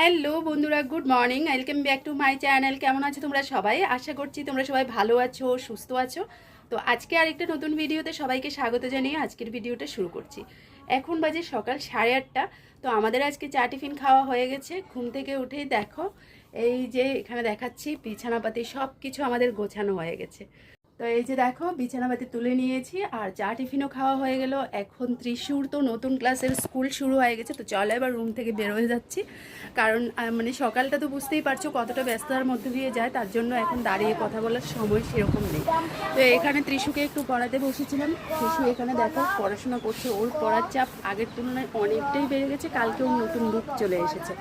Hello বন্ধুরা, good morning, welcome back to my channel. কেমন আছো তোমরা সবাই? আশা করছি তোমরা সবাই ভালো আছো, সুস্থ আছো। তো আজকে আরেকটা নতুন ভিডিওতে সবাইকে স্বাগত জানিয়ে আজকের ভিডিওটা শুরু করছি। এখন বাজে সকাল 8:30। তো আমাদের আজকে চা টিফিন খাওয়া হয়ে গেছে। ঘুম থেকে উঠেই দেখো এই যে এখানে দেখাচ্ছি বিছানাপাতি সব কিছু আমাদের গোছানো হয়ে গেছে। তো এই যে দেখো বিছানাপাতি তুলে নিয়েছি আর চা টিফিনও খাওয়া হয়ে গেল। এখন ত্রিশুর তো নতুন ক্লাসের স্কুল শুরু হয়ে গেছে, তো চলো এবার রুম থেকে বের হয়ে যাচ্ছি। কারণ মানে সকালটা তো বুঝতেই পারছো কতটা ব্যস্ততার মধ্যে দিয়ে যায়, তার জন্য এখন দাঁড়িয়ে কথা বলার সময় সেরকম নেই। তো এখানে ত্রিশুকে একটু পড়াতে বসেছিলাম। ত্রিশু এখানে দেখো পড়াশোনা করছে, ওর পড়ার চাপ আগের তুলনায় অনেকটাই বেড়ে গেছে। কালকে ওর নতুন বুক চলে এসেছে।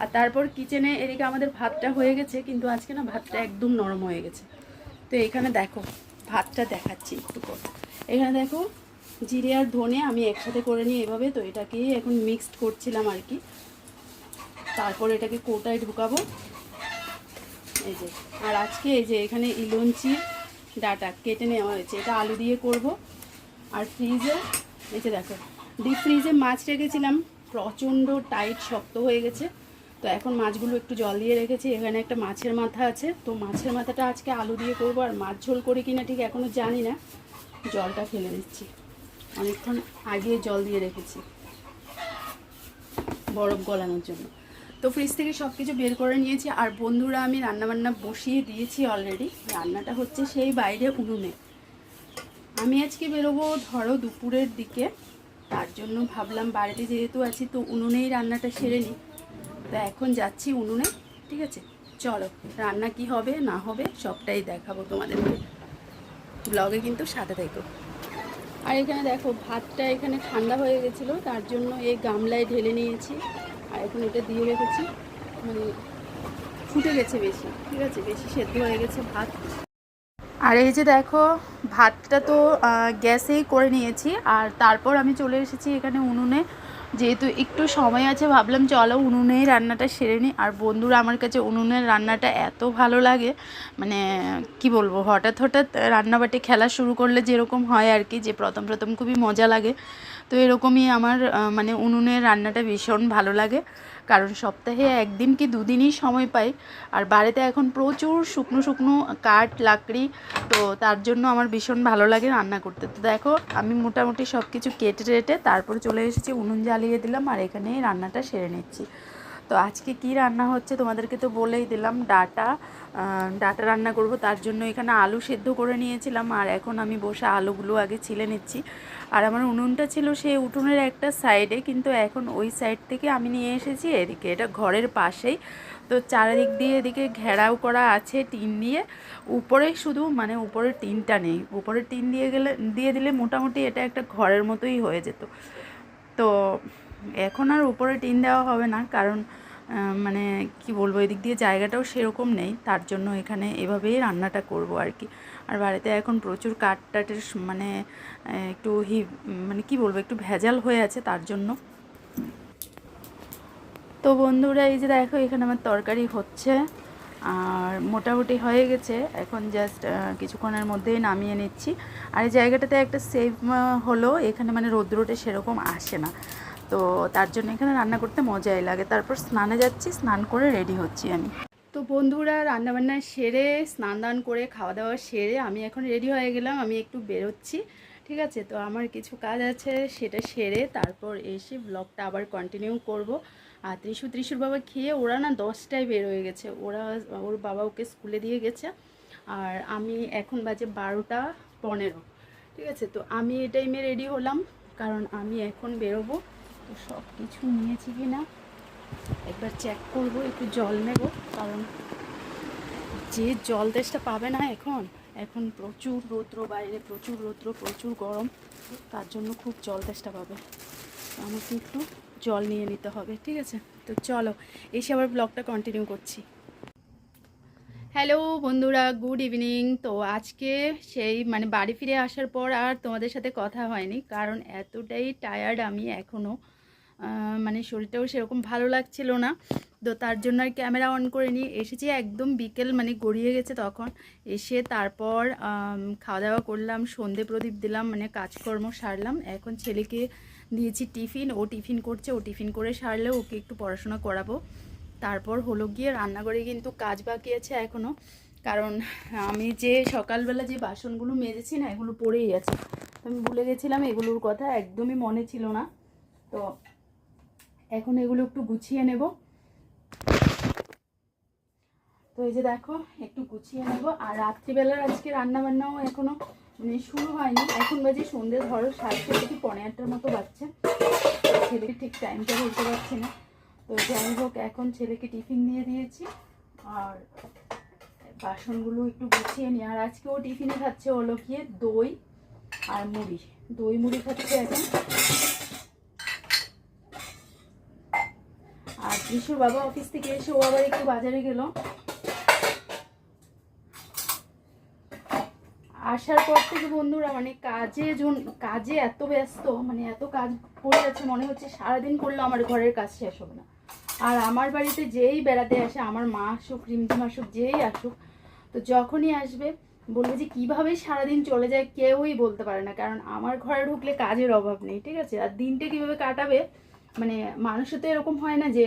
আর তারপর কিচেনে এদিকে আমাদের ভাতটা হয়ে গেছে, কিন্তু আজকে না ভাতটা একদম নরম হয়ে গেছে। তো এখানে দেখো ভাতটা দেখাচ্ছি একটু পর। এখানে দেখো জিরে আর ধনে আমি একসাথে করে নিই এভাবে। তো এটাকে এখন মিক্সড করছিলাম আর কি। তারপর এটাকে কৌটায় ঢুকাবো এই যে। আর আজকে এই যে এখানে ইলঞ্চির ডাটা কেটে নেওয়া হয়েছে, এটা আলু দিয়ে করব। আর ফ্রিজে এই যে দেখো ডিপ ফ্রিজে মাছ রেখেছিলাম, প্রচণ্ড টাইট শক্ত হয়ে গেছে। তো এখন মাছগুলো একটু জল দিয়ে রেখেছি। এখানে একটা মাছের মাথা আছে, তো মাছের মাথাটা আজকে আলু দিয়ে করবো। আর মাছ ঝোল করি কিনা ঠিক এখনও জানি না, জলটা ফেলে দিচ্ছি। অনেকক্ষণ আগে জল দিয়ে রেখেছি বরফ গলানোর জন্য। তো ফ্রিজ থেকে সব কিছু বের করে নিয়েছি। আর বন্ধুরা আমি রান্নাবান্না বসিয়ে দিয়েছি অলরেডি। রান্নাটা হচ্ছে সেই বাইরে উনুনে। আমি আজকে বেরোবো ধরো দুপুরের দিকে, তার জন্য ভাবলাম বাড়িতে যেহেতু আছি তো উনুনেই রান্নাটা সেরে নিই। তো এখন যাচ্ছি উনুনে, ঠিক আছে? চলো রান্না কি হবে না হবে সবটাই দেখাবো তোমাদেরকে, ব্লগে কিন্তু সাথে থেকো। আর এখানে দেখো ভাতটা এখানে ঠান্ডা হয়ে গেছিলো, তার জন্য এই গামলায় ঢেলে নিয়েছি। আর এখন এটা দিয়ে রেখেছি, মানে ফুটে গেছে বেশি, ঠিক আছে, বেশি সেদ্ধ হয়ে গেছে ভাত। আর এই যে দেখো ভাতটা তো গ্যাসেই করে নিয়েছি। আর তারপর আমি চলে এসেছি এখানে উনুনে। যেহেতু একটু সময় আছে ভাবলাম চলো উনুনেই রান্নাটা সেরে নিই। আর বন্ধুরা আমার কাছে উনুনের রান্নাটা এত ভালো লাগে, মানে কি বলবো, হঠাৎ হঠাৎ রান্নাবাটি খেলা শুরু করলে যেরকম হয় আর কি, যে প্রথম প্রথম খুবই মজা লাগে। তো এরকমই আমার মানে উনুনের রান্নাটা ভীষণ ভালো লাগে। কারণ সপ্তাহে একদিন কি দুদিনই সময় পাই। আর বাড়িতে এখন প্রচুর শুকনো শুকনো কাঠ লাকড়ি, তো তার জন্য আমার ভীষণ ভালো লাগে রান্না করতে। তো দেখো আমি মোটামুটি সব কিছু কেটে টেটে তারপর চলে এসেছি, উনুন জ্বালিয়ে দিলাম আর এখানেই রান্নাটা সেরে নিচ্ছি। তো আজকে কি রান্না হচ্ছে তোমাদেরকে তো বলেই দিলাম, ডাটা রান্না করব। তার জন্য এখানে আলু সেদ্ধ করে নিয়েছিলাম, আর এখন আমি বসে আলুগুলো আগে ছিলে নিচ্ছি। আর আমার উনুনটা ছিল সেই উঠোনের একটা সাইডে, কিন্তু এখন ওই সাইড থেকে আমি নিয়ে এসেছি এদিকে, এটা ঘরের পাশেই। তো চারিদিক দিয়ে এদিকে ঘেরাও করা আছে টিন দিয়ে। উপরে শুধু মানে উপরের টিনটা নেই, উপরের টিন দিয়ে দিলে মোটামুটি এটা একটা ঘরের মতোই হয়ে যেত। তো এখন আর উপরে টিন দেওয়া হবে না, কারণ মানে কি বলবো, এদিক দিয়ে জায়গাটাও সেরকম নেই, তার জন্য এখানে এভাবেই রান্নাটা করব আর কি। আর বাড়িতে এখন প্রচুর কাঠ টাটের মানে একটু মানে কি বলবো, একটু ভেজাল হয়ে আছে, তার জন্য। তো বন্ধুরা এই যে দেখো এখানে আমার তরকারি হচ্ছে আর মোটামুটি হয়ে গেছে। এখন জাস্ট কিছুক্ষণের মধ্যেই নামিয়ে নিচ্ছি। আর এই জায়গাটাতে একটা সেভ হলো, এখানে মানে রৌদ্রটা সেরকম আসে না, তো তার জন্য এখানে রান্না করতে মজাই লাগে। তারপর স্নানে যাচ্ছি, স্নান করে রেডি হচ্ছি আমি। তো বন্ধুরা রান্নাবান্না সেরে স্নান দান করে খাওয়া দাওয়া সেরে আমি এখন রেডি হয়ে গেলাম, আমি একটু বেরোচ্ছি, ঠিক আছে? তো আমার কিছু কাজ আছে, সেটা সেরে তারপর এসে ব্লগটা আবার কন্টিনিউ করব। আর ত্রিশুর বাবা খেয়ে ওরা না 10টায় বের হয়ে গেছে, ওর বাবা ওকে স্কুলে দিয়ে গেছে। আর আমি এখন বাজে 12টা 15, ঠিক আছে? তো আমি এই টাইমে রেডি হলাম, কারণ আমি এখন বেরোবো। তো সব কিছু নিয়েছি কি না একবার চেক করব, একটু জল নেব, কারণ যে জল তেষ্টা পাবে না এখন, এখন প্রচুর রৌদ্র বাইরে, প্রচুর রৌদ্র, প্রচুর গরম, তার জন্য খুব জল তেষ্টা পাবে। আমাকে একটু জল নিয়ে নিতে হবে, ঠিক আছে? তো চলো এসে আবার ব্লগটা কন্টিনিউ করছি। হ্যালো বন্ধুরা, গুড ইভিনিং। তো আজকে সেই মানে বাড়ি ফিরে আসার পর আর তোমাদের সাথে কথা হয়নি, কারণ এতটাই টায়ার্ড আমি এখনও, মানে শরীরটাও সেরকম ভালো লাগছিল না। তো তার জন্য আর ক্যামেরা অন করে নিয়ে এসেছি একদম বিকেল, মানে গড়িয়ে গেছে তখন। এসে তারপর খাওয়া দাওয়া করলাম, সন্ধে প্রদীপ দিলাম, মানে কাজকর্ম সারলাম। এখন ছেলেকে দিয়েছি টিফিন, ও টিফিন করছে, ও টিফিন করে সারলে ওকে একটু পড়াশোনা করাবো। তারপর হলো গিয়ে রান্নাঘরে কিন্তু কাজ বাকি আছে এখনও, কারণ আমি যে সকালবেলা যে বাসনগুলো মেজেছি না এগুলো পড়েই আছে। আমি ভুলে গেছিলাম এগুলোর কথা, একদমই মনে ছিল না। তো এখন এগুলো একটু গুছিয়ে নেব। তো এই যে দেখো একটু গুছিয়ে নেব। আর রাত্রিবেলার আজকে রান্নাবান্নাও এখনও মানে শুরু হয়নি। এখন বাজে সন্ধ্যে ধরো 7:30 থেকে 7:45 মতো বাজছে। ছেলেকে ঠিক টাইমটা বলতে পারছি না। তো যাই হোক, এখন ছেলেকে টিফিন দিয়ে দিয়েছি আর বাসনগুলো একটু গুছিয়ে নিই। আর আজকে ও টিফিনে খাচ্ছে হলো গিয়ে দই আর মুড়ি, দই মুড়ি খাচ্ছে এখন। আর ত্রিশুর বাবা অফিস থেকে এসে ও আবার একটু বাজারে গেল। আসার পর থেকে বন্ধুরা মানে কাজে এত ব্যস্ত, মানে এত কাজ পড়ে যাচ্ছে, মনে হচ্ছে সারাদিন করলে আমার ঘরের কাজ শেষ হবে না। আর আমার বাড়িতে যেই বেড়াতে আসে, আমার মা আসুক, রিমঝিম আসুক, যেই আসুক, তো যখনই আসবে বলবে যে কীভাবে সারাদিন চলে যায় কেউই বলতে পারে না। কারণ আমার ঘরে ঢুকলে কাজের অভাব নেই, ঠিক আছে। আর দিনটা কীভাবে কাটাবে, মানে মানুষের তো এরকম হয় না যে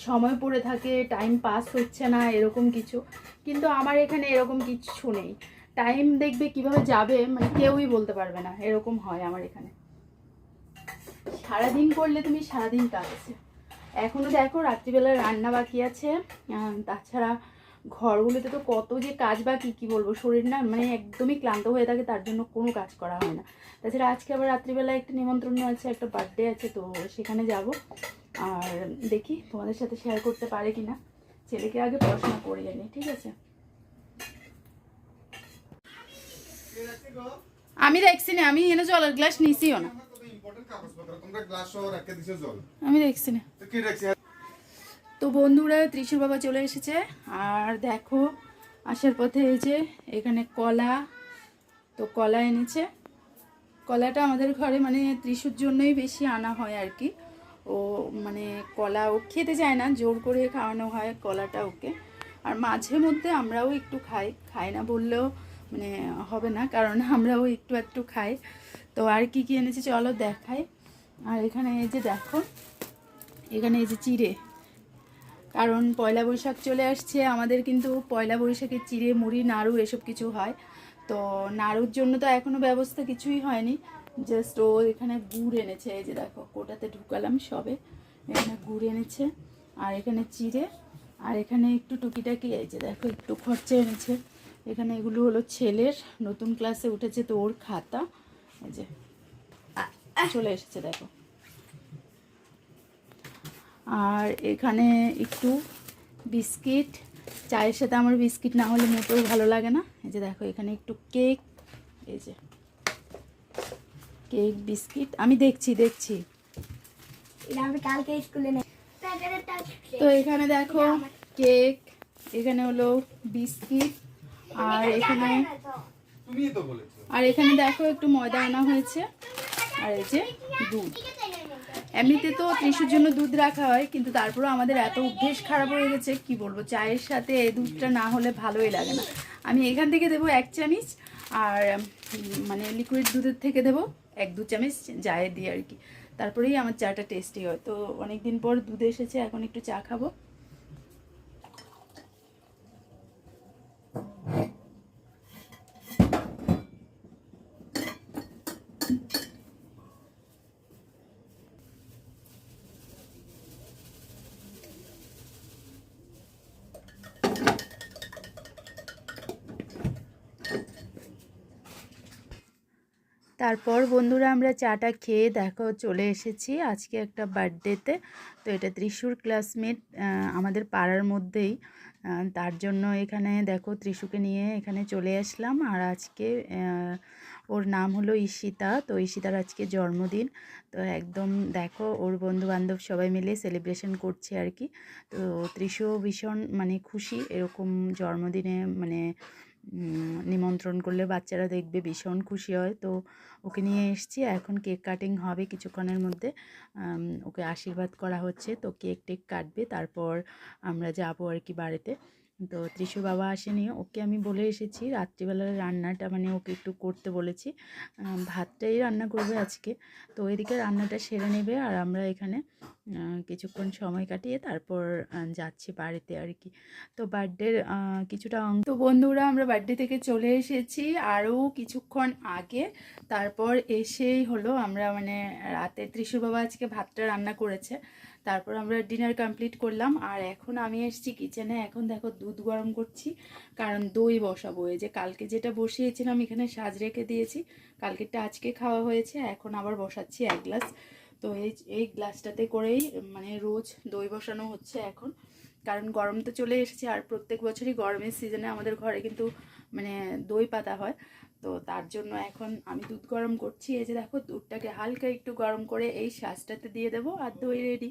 সময় পড়ে থাকে, টাইম পাস হচ্ছে না, এরকম কিছু। কিন্তু আমার এখানে এরকম কিছু নেই। টাইম দেখবে কিভাবে যাবে মানে কেউই বলতে পারবে না, এরকম হয় আমার এখানে। সারাদিন করলে তুমি সারাদিন কাজ আছে। এখনো দেখো রাত্রিবেলা রান্না বাকি আছে। তাছাড়া ঘরগুলোতে তো কত যে কাজ বাকি, কি বলবো, শরীর না মানে একদমই ক্লান্ত হয়ে থাকে, তার জন্য কোনো কাজ করা হয় না। তাছাড়া আজকে আবার রাত্রিবেলা একটা নিমন্ত্রণ আছে, একটা বার্থডে আছে, তো সেখানে যাব। আর দেখি তোমাদের সাথে শেয়ার করতে পারে কিনা। ছেলেকে আগে পড়াশোনা করিয়ে আনি, ঠিক আছে। আমি দেখছি না, আমি এনে জলের গ্লাস নিছিও না, আমি দেখছি না। তো বন্ধুরা ত্রিশুর বাবা চলে এসেছে। আর দেখো আসার পথে এই যে এখানে কলা, তো কলা এনেছে। কলাটা আমাদের ঘরে মানে ত্রিশুর জন্যই বেশি আনা হয় আর কি। ও মানে কলা ও খেতে চায় না, জোর করে খাওয়ানো হয় কলাটা ওকে। আর মাঝে মধ্যে আমরাও একটু খাই না বললেও মানে হবে না, কারণ আমরাও একটু একটু খাই। তো আর কি কি এনেছে চলো দেখাই। আর এখানে এই যে দেখো, এখানে এই যে চিড়ে, কারণ পয়লা বৈশাখ চলে আসছে আমাদের, কিন্তু পয়লা বৈশাখে চিড়ে মুড়ি নাড়ু এসব কিছু হয়। তো নাড়ুর জন্য তো এখনও ব্যবস্থা কিছুই হয়নি। জাস্ট ও এখানে গুড় এনেছে, এই যে দেখো কোটাতে ঢুকালাম সবে, এখানে গুড় এনেছে। আর এখানে চিড়ে, আর এখানে একটু টুকিটাকি এই যে দেখো একটু খরচা এনেছে। এখানে এগুলো হলো ছেলের, নতুন ক্লাসে উঠেছে তো ওর খাতা, এই যে চলে এসেছে দেখো। আর এখানে একটু বিস্কিট, চায়ের সাথে আমার বিস্কিট না হলে মোটেও ভালো লাগে না। এই যে দেখো এখানে একটু কেক, এই যে কেক বিস্কিট, আমি দেখছি কালকে স্কুলে নেই। তো এখানে দেখো কেক, এখানে হলো বিস্কিট, আর এখানে দেখো একটু ময়দা আনা হয়েছে, আর এই যে দুধ। এমনিতে তো ত্রিশুর জন্য দুধ রাখা হয়, কিন্তু তারপরেও আমাদের এত অভ্যেস খারাপ হয়ে গেছে, কি বলবো, চায়ের সাথে এই দুধটা না হলে ভালোই লাগে না। আমি এখান থেকে দেবো 1 চামচ, আর মানে লিকুইড দুধের থেকে দেবো 1-2 চামচ চায়ে দিয়ে আর কি। তারপরেই আমার চাটা টেস্টি হয়। তো অনেকদিন পর দুধ এসেছে, এখন একটু চা খাবো। তারপর বন্ধুরা আমরা চাটা খেয়ে দেখো চলে এসেছি আজকে একটা বার্থডেতে। তো এটা ত্রিশুর ক্লাসমেট, আমাদের পাড়ার মধ্যেই, তার জন্য এখানে দেখো ত্রিশুকে নিয়ে এখানে চলে আসলাম। আর আজকে ওর নাম হলো ঈশিতা, তো ঈশিতার আজকে জন্মদিন। তো একদম দেখো ওর বন্ধুবান্ধব সবাই মিলে সেলিব্রেশন করছে আর কি। তো ত্রিশুও ভীষণ মানে খুশি, এরকম জন্মদিনে মানে নিমন্ত্রণ করলে বাচ্চারা দেখবে ভীষণ খুশি হয়। তো ওকে নিয়ে এসেছি, এখন কেক কাটিং হবে কিছুক্ষণের মধ্যে। ওকে আশীর্বাদ করা হচ্ছে, তো কেক টেক কাটবে, তারপর আমরা যাবো আর কি বাড়িতে। তো ত্রিশুর বাবা আসেনি, ওকে আমি বলে এসেছি রাত্রিবেলার রান্নাটা মানে ওকে একটু করতে বলেছি। ভাতটাই রান্না করবে আজকে। তো এদিকে রান্নাটা সেরে নেবে আর আমরা এখানে কিছুক্ষণ সময় কাটিয়ে তারপর যাচ্ছি বাড়িতে আর কি। তো বার্থডের কিছুটা অংশ। তো বন্ধুরা আমরা বার্থডে থেকে চলে এসেছি আরও কিছুক্ষণ আগে। তারপর এসেই হলো আমরা মানে রাতে ত্রিশুর বাবা আজকে ভাতটা রান্না করেছে, তারপর আমরা ডিনার কমপ্লিট করলাম। আর এখন আমি এসেছি কিচেনে, এখন দেখো দুধ গরম করছি, কারণ দই বসাবো। এই যে কালকে যেটা বসিয়েছিলাম এখানে সাজ রেখে দিয়েছি, কালকেরটা আজকে খাওয়া হয়েছে, এখন আবার বসাচ্ছি 1 গ্লাস। তো এই গ্লাসটাতে করেই মানে রোজ দই বসানো হচ্ছে এখন, কারণ গরম তো চলে এসেছে আর প্রত্যেক বছরই গরমের সিজনে আমাদের ঘরে কিন্তু মানে দই পাতা হয়। তো তার জন্য এখন আমি দুধ গরম করছি। এই যে দেখো দুধটাকে হালকা একটু গরম করে এই শাঁসটাতে দিয়ে দেবো আর দই রেডি।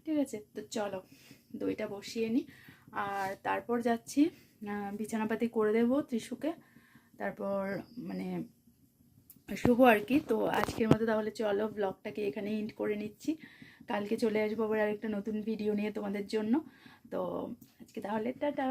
ঠিক আছে, তো চলো দইটা বসিয়ে নিই আর তারপর যাচ্ছি বিছানাপাতি করে দেবো ত্রিশুকে, তারপর মানে শুভ আর কি। তো আজকের মতো তাহলে চলো ব্লগটাকে এখানে এন্ড করে নিচ্ছি, কালকে চলে আসবো আবার আরেকটা নতুন ভিডিও নিয়ে তোমাদের জন্য। তো আজকে তাহলে টাটা।